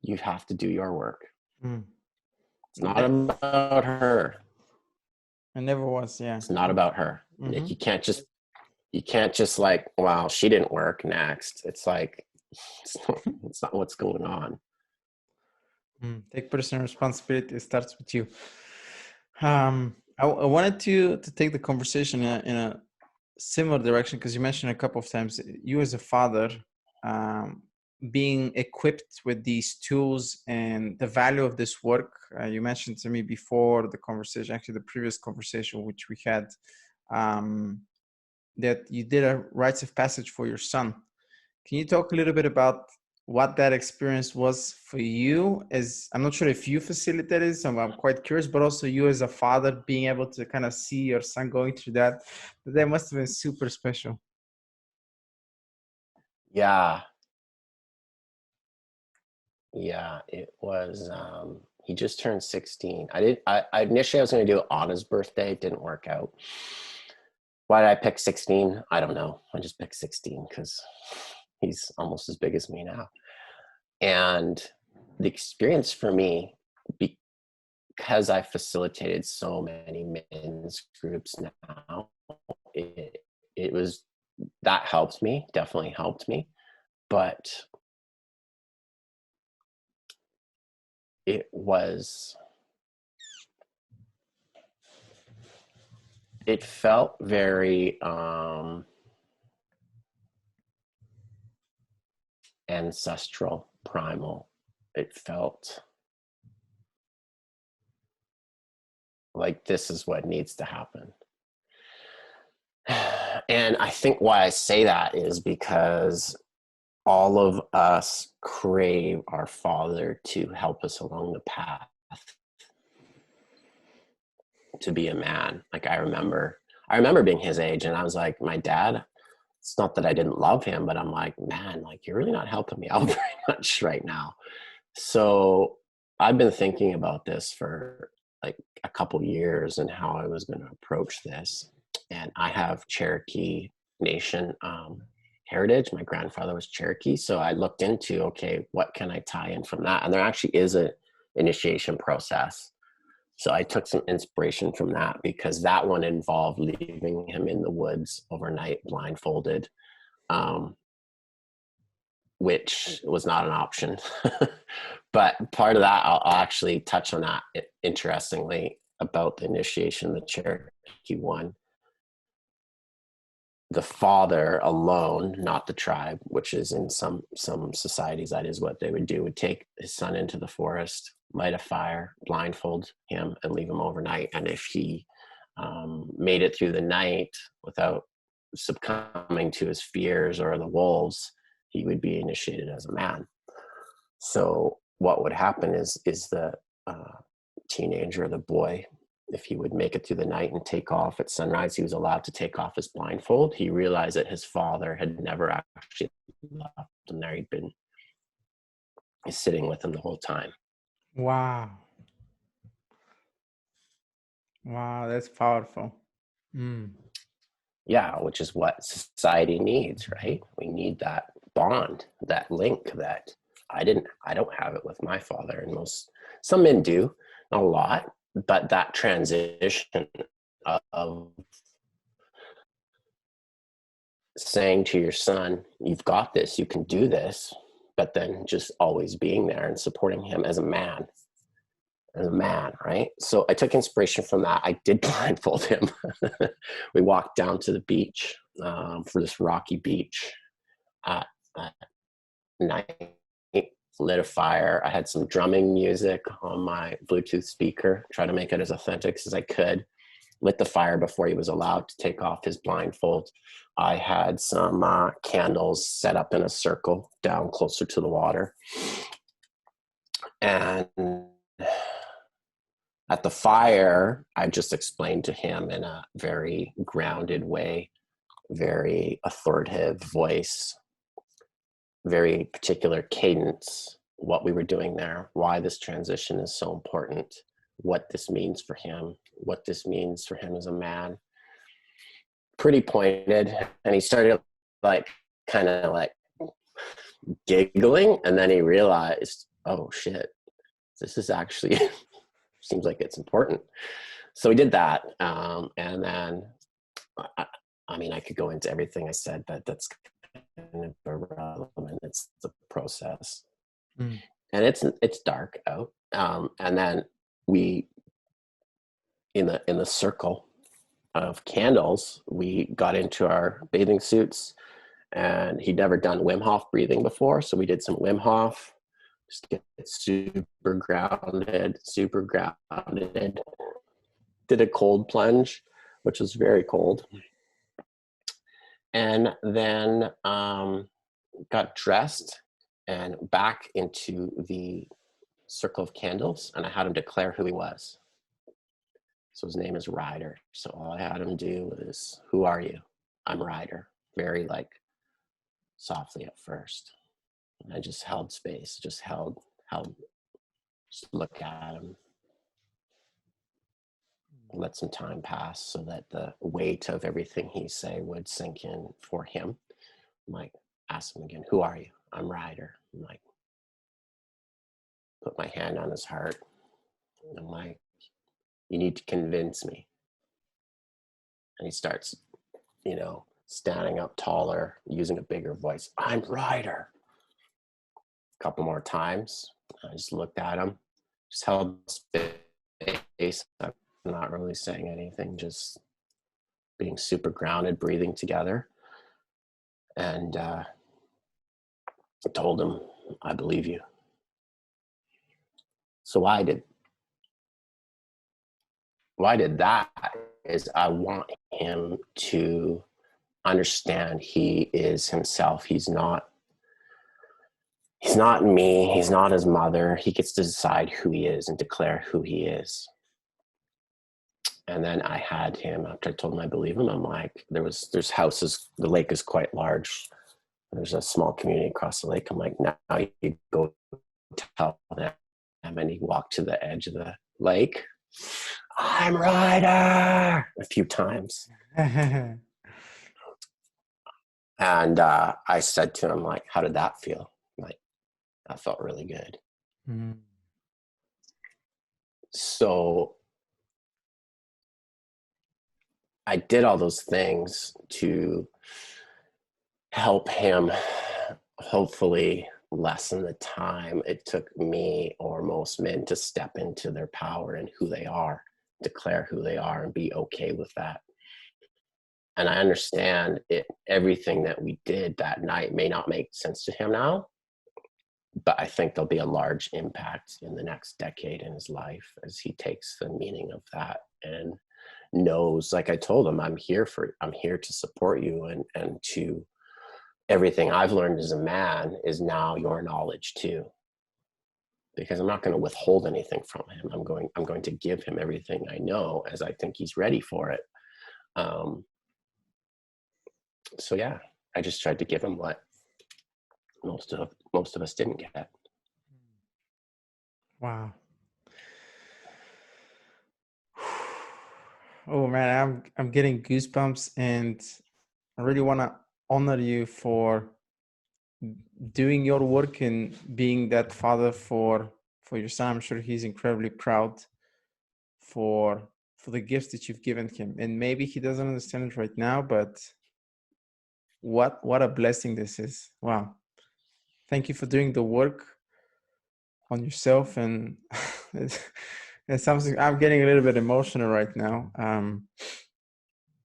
You have to do your work. It's not about her. It never was. Yeah. It's not about her. Like you can't just like, well, she didn't work, next. It's like, it's not what's going on. Take personal responsibility. It starts with you. I wanted to take the conversation in a similar direction, because you mentioned a couple of times you as a father being equipped with these tools and the value of this work. You mentioned to me before the conversation, actually the previous conversation which we had, that you did a rites of passage for your son. Can you talk a little bit about what that experience was for you? As I'm not sure if you facilitated, so I'm quite curious, but also you as a father being able to kind of see your son going through that must have been super special. Yeah, it was. He just turned 16. I initially I was going to do it on his birthday. It didn't work out. Why did I pick 16? I don't know. I just picked 16 because he's almost as big as me now. And the experience for me, because I facilitated so many men's groups now, it was, that helped me, definitely helped me. But it felt very ancestral, primal. It felt like this is what needs to happen. And I think why I say that is because all of us crave our father to help us along the path to be a man. Like I remember being his age, and I was like, my dad, it's not that I didn't love him, but I'm like, man, like you're really not helping me out very much right now. So I've been thinking about this for like a couple years and how I was going to approach this. And I have Cherokee Nation heritage. My grandfather was Cherokee. So I looked into, okay, what can I tie in from that? And there actually is a initiation process. So I took some inspiration from that, because that one involved leaving him in the woods overnight blindfolded, which was not an option. But part of that, I'll actually touch on that interestingly about the initiation, the Cherokee one. The father alone, not the tribe, which is in some societies, that is what they would do, would take his son into the forest, light a fire, blindfold him, and leave him overnight. And if he made it through the night without succumbing to his fears or the wolves, he would be initiated as a man. So what would happen is the teenager, the boy, if he would make it through the night and take off at sunrise, he was allowed to take off his blindfold. He realized that his father had never actually left him there. He'd been sitting with him the whole time. Wow, that's powerful. Yeah, which is what society needs, right? We need that bond, that link that I don't have it with my father, and some men do, not a lot, but that transition of saying to your son, you've got this, you can do this, but then just always being there and supporting him as a man, right? So I took inspiration from that. I did blindfold him. We walked down to the beach, for this rocky beach at night, lit a fire. I had some drumming music on my Bluetooth speaker, try to make it as authentic as I could. Lit the fire before he was allowed to take off his blindfold. I had some candles set up in a circle down closer to the water. And at the fire, I just explained to him in a very grounded way, very authoritative voice, very particular cadence, what we were doing there, why this transition is so important, what this means for him, what this means for him as a man. Pretty pointed. And he started like kind of like giggling, and then he realized, oh shit, this is actually seems like it's important. So we did that, and then I mean, I could go into everything I said, but that's kind of irrelevant. It's the process. And it's dark out, and then we in the circle of candles, we got into our bathing suits, and he'd never done Wim Hof breathing before, so we did some Wim Hof, just get super grounded. Did a cold plunge, which was very cold, and then got dressed and back into the circle of candles, and I had him declare who he was. So his name is Ryder. So all I had him do was, who are you? I'm Ryder. Very like softly at first. And I just held space, just look at him. Let some time pass so that the weight of everything he say would sink in for him. I'm like, ask him again, who are you? I'm Ryder. I'm like, put my hand on his heart. I'm like, you need to convince me. And he starts, standing up taller, using a bigger voice. I'm Ryder. A couple more times. I just looked at him, just held space. I'm not really saying anything, just being super grounded, breathing together. And I told him, I believe you. So why I did that is I want him to understand he is himself. He's not me. He's not his mother. He gets to decide who he is and declare who he is. And then I had him, after I told him I believe him, I'm like, there's houses, the lake is quite large. There's a small community across the lake. I'm like, now you go tell them. And he walked to the edge of the lake. I'm Ryder, a few times. And I said to him, like, how did that feel? Like, that felt really good. Mm-hmm. So I did all those things to help him hopefully lessen the time it took me or most men to step into their power and who they are, declare who they are, and be okay with that. And I understand everything that we did that night may not make sense to him now, but I think there'll be a large impact in the next decade in his life as he takes the meaning of that and knows, like I told him, I'm here to support you, and to everything I've learned as a man is now your knowledge too, because I'm not going to withhold anything from him. I'm going to give him everything I know as I think he's ready for it. So yeah, I just tried to give him what most of us didn't get. Wow. Oh man, I'm getting goosebumps, and I really want to honor you for doing your work and being that father for your son. I'm sure he's incredibly proud for for the gifts that you've given him. And maybe he doesn't understand it right now, but what a blessing this is. Wow. Thank you for doing the work on yourself, and it's something I'm getting a little bit emotional right now.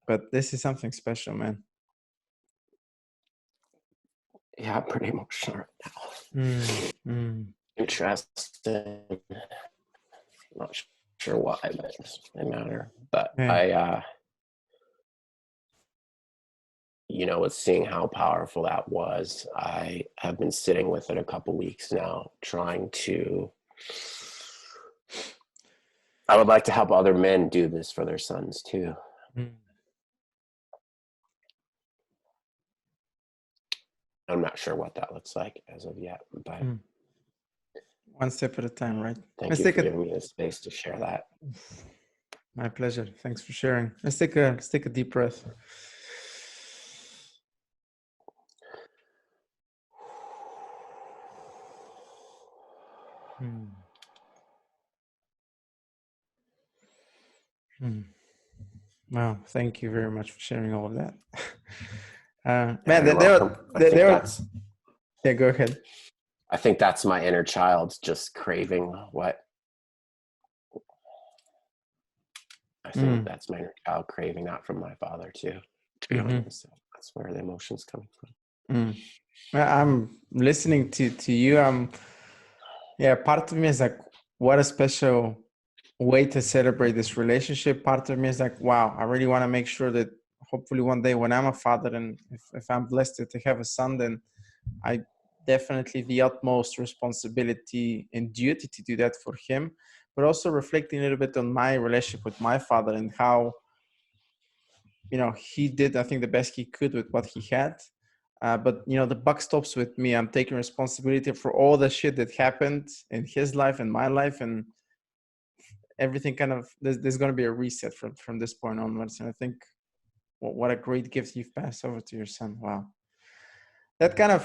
But this is something special, man. Yeah, pretty emotional right now. Mm, mm, Interesting. Not sure why, but it doesn't matter. But yeah. with seeing how powerful that was, I have been sitting with it a couple weeks now, trying to. I would like to help other men do this for their sons too. Mm, I'm not sure what that looks like as of yet, but mm. One step at a time, right? thank Let's you take for a giving me the space to share that. My pleasure. Thanks for sharing. Let's take a deep breath. Hmm. Hmm. Wow, thank you very much for sharing all of that. Yeah, Man, you're welcome. yeah, go ahead. I think that's my inner child just craving what I think Mm. that's my inner child craving that from my father too, to be Mm-hmm. honest. So that's where the emotion's coming from. Mm. I'm listening to you. Yeah, part of me is like, what a special way to celebrate this relationship. Part of me is like, wow, I really want to make sure that hopefully one day when I'm a father, and if I'm blessed to have a son, then I definitely the utmost responsibility and duty to do that for him, but also reflecting a little bit on my relationship with my father and how, he did, I think, the best he could with what he had. But the buck stops with me. I'm taking responsibility for all the shit that happened in his life and my life, and everything kind of there's going to be a reset from this point onwards. And I think what a great gift you've passed over to your son. Wow. That kind of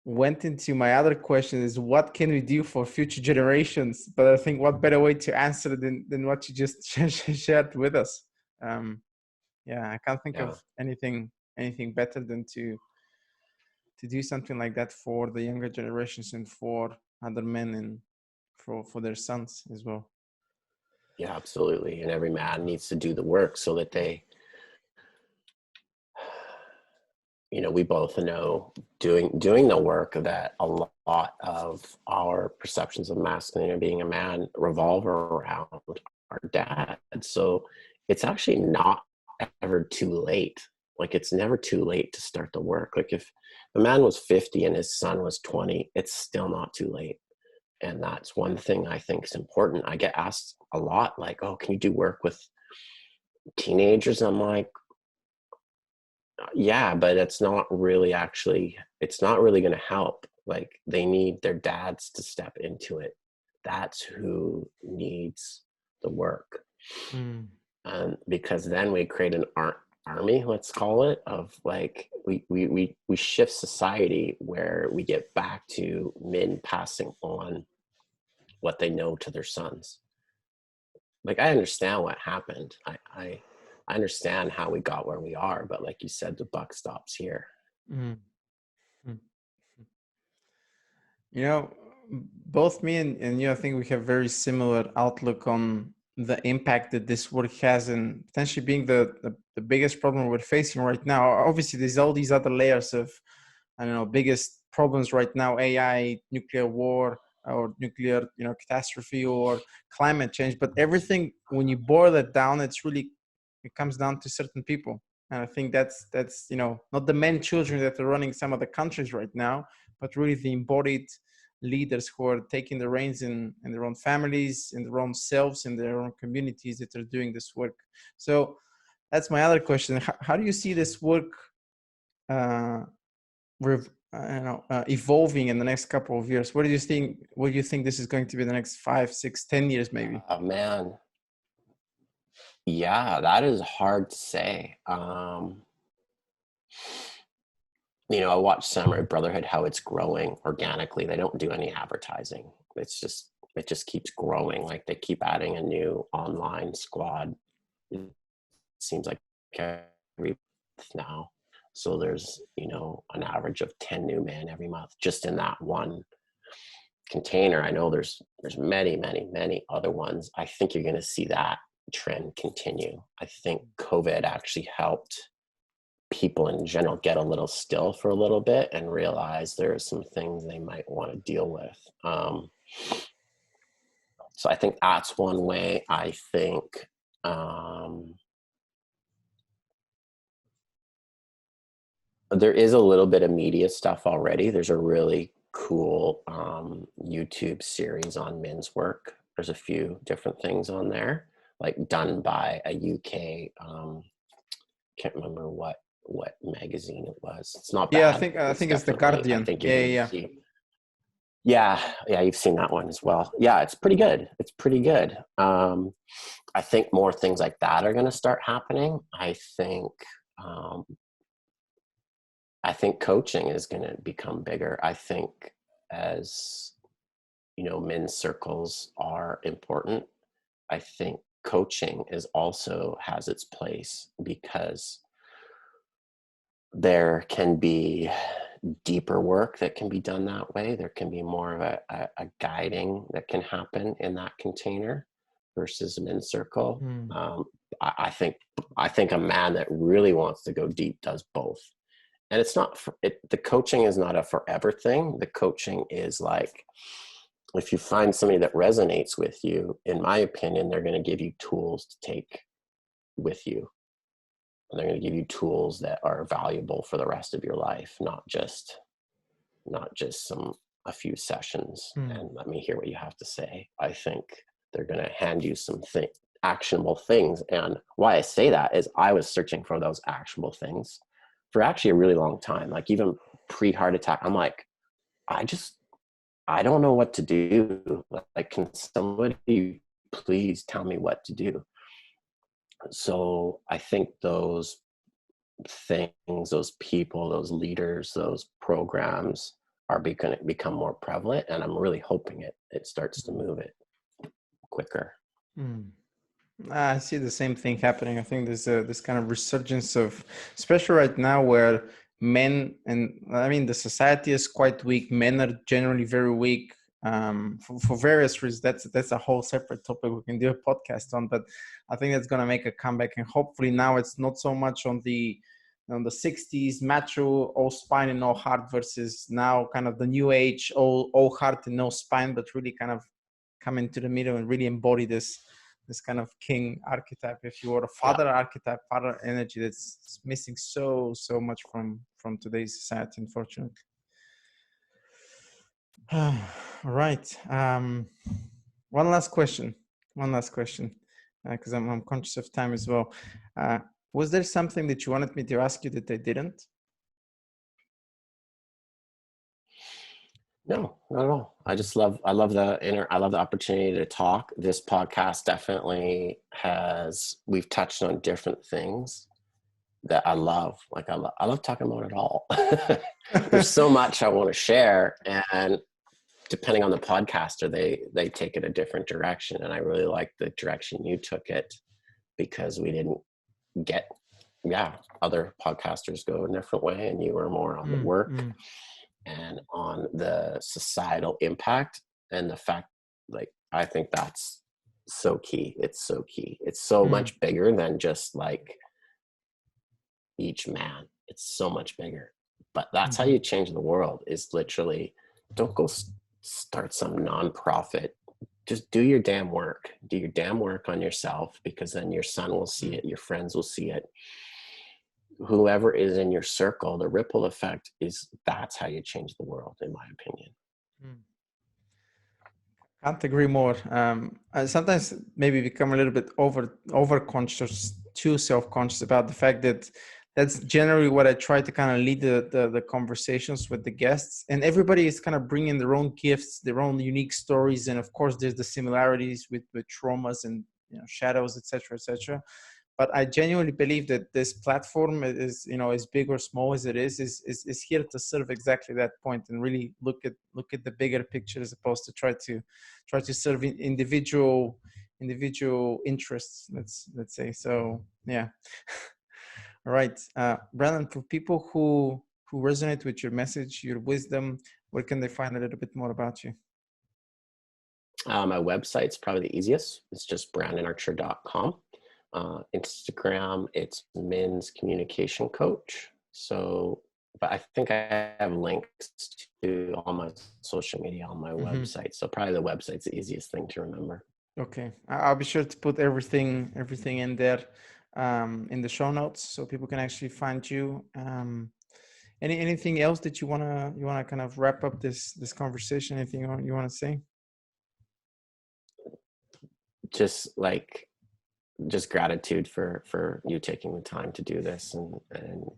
went into my other question, is what can we do for future generations? But I think what better way to answer it than what you just shared with us. Yeah, I can't think Yeah. of anything better than to do something like that for the younger generations and for other men and for their sons as well. Yeah, absolutely. And every man needs to do the work so that we both know doing the work that a lot of our perceptions of masculinity and being a man revolve around our dad. So it's actually not ever too late. Like, it's never too late to start the work. Like, if a man was 50 and his son was 20, it's still not too late. And that's one thing I think is important. I get asked a lot, like, oh, can you do work with teenagers? I'm like, yeah, but it's not really going to help. Like, they need their dads to step into it. That's who needs the work. Mm. Because then we create an army, let's call it, of like, we shift society where we get back to men passing on what they know to their sons. Like, I understand what happened. I understand how we got where we are, but like you said, the buck stops here. Mm. Mm. You know, both me and you, I think we have very similar outlook on the impact that this work has, and potentially being the biggest problem we're facing right now. Obviously, there's all these other layers of, I don't know, biggest problems right now: AI, nuclear war, or nuclear, catastrophe, or climate change. But everything, when you boil it down, it comes down to certain people. And I think that's not the men, children that are running some of the countries right now, but really the embodied leaders who are taking the reins in their own families, in their own selves, in their own communities that are doing this work. So that's my other question. How do you see this work uh, evolving in the next couple of years? What do you think this is going to be the next 5, 6, 10 years maybe? Man, Yeah, that is hard to say. I watch Samurai Brotherhood, how it's growing organically. They don't do any advertising. It just keeps growing. Like they keep adding a new online squad. It seems like every month now. So there's, an average of 10 new men every month just in that one container. I know there's many, many, many other ones. I think you're going to see that trend continue. I think COVID actually helped people in general get a little still for a little bit and realize there are some things they might want to deal with. So I think that's one way. I think there is a little bit of media stuff already. There's a really cool YouTube series on men's work. There's a few different things on there, like done by a UK, can't remember what magazine it was. It's not Yeah, bad. I It's think it's the definitely, I Guardian. think you're Yeah, going to yeah, see. Yeah, you've seen that one as well. Yeah, it's pretty good. It's pretty good. I think more things like that are going to start happening. Um, I think coaching is going to become bigger. I think as men's circles are important. I think coaching is also has its place because there can be deeper work that can be done that way. There can be more of a guiding that can happen in that container versus a men's circle. Mm. I think a man that really wants to go deep does both. And it's not the coaching is not a forever thing. The coaching is like, if you find somebody that resonates with you, in my opinion, they're going to give you tools to take with you. And they're going to give you tools that are valuable for the rest of your life, not just a few sessions and let me hear what you have to say. I think they're going to hand you some actionable things. And why I say that is I was searching for those actionable things for actually a really long time. Like even pre-heart attack, I'm like, I don't know what to do. Like, can somebody please tell me what to do? So I think those things, those people, those leaders, those programs are going to become more prevalent, and I'm really hoping it starts to move it quicker. I see the same thing happening. I think there's this kind of resurgence of, especially right now, where men, and I mean the society is quite weak. Men are generally very weak for various reasons. That's a whole separate topic we can do a podcast on. But I think that's going to make a comeback, and hopefully now it's not so much on the 60s macho, all spine and no heart, versus now kind of the new age, all heart and no spine, but really kind of come into the middle and really embody this kind of king archetype, if you will, a father archetype, father energy that's missing so much from today's society, unfortunately. All right. One last question, because I'm conscious of time as well. Was there something that you wanted me to ask you that I didn't? No, not at all. I love the opportunity to talk. This podcast definitely we've touched on different things that I love. Like I love talking about it all. There's so much I want to share, and depending on the podcaster, they take it a different direction. And I really like the direction you took it, because we didn't get, other podcasters go a different way, and you were more on the work and on the societal impact, and the fact, like, I think that's so key. It's so key. It's so much bigger than just like each man. It's so much bigger. But that's how you change the world, is literally, don't go start some nonprofit. Just do your damn work. Do your damn work on yourself, because then your son will see it, your friends will see it. Whoever is in your circle, the ripple effect that's how you change the world, in my opinion. Can't agree more. I sometimes maybe become a little bit over conscious, too self-conscious about the fact that that's generally what I try to kind of lead the conversations with the guests, and everybody is kind of bringing their own gifts, their own unique stories, and of course there's the similarities with traumas and shadows, etc., etc. But I genuinely believe that this platform is, as big or small as it is here to serve exactly that point, and really look at the bigger picture, as opposed to try to serve individual interests. Let's say so. Yeah. All right, Brandon. For people who resonate with your message, your wisdom, where can they find a little bit more about you? My website's probably the easiest. It's just brandonarcher.com. Instagram, it's Men's Communication Coach. So, but I think I have links to all my social media on my website. So probably the website's the easiest thing to remember. Okay, I'll be sure to put everything in there in the show notes, so people can actually find you. Anything else that you wanna kind of wrap up this conversation? Anything you wanna say? Just gratitude for you taking the time to do this, and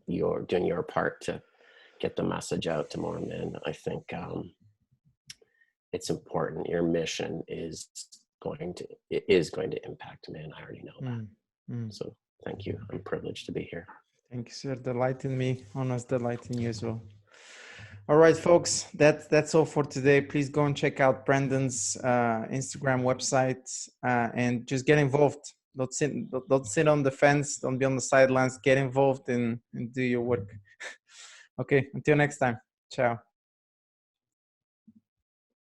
you're doing your part to get the message out to more men. I think it's important. Your mission is going to impact men. I already know that. So thank you. I'm privileged to be here. Thank you, sir. Delighting me. Honest delighting you as well. All right, folks, that's all for today. Please go and check out Brandon's Instagram website and just get involved. Don't sit on the fence. Don't be on the sidelines. Get involved and do your work. Okay, until next time. Ciao.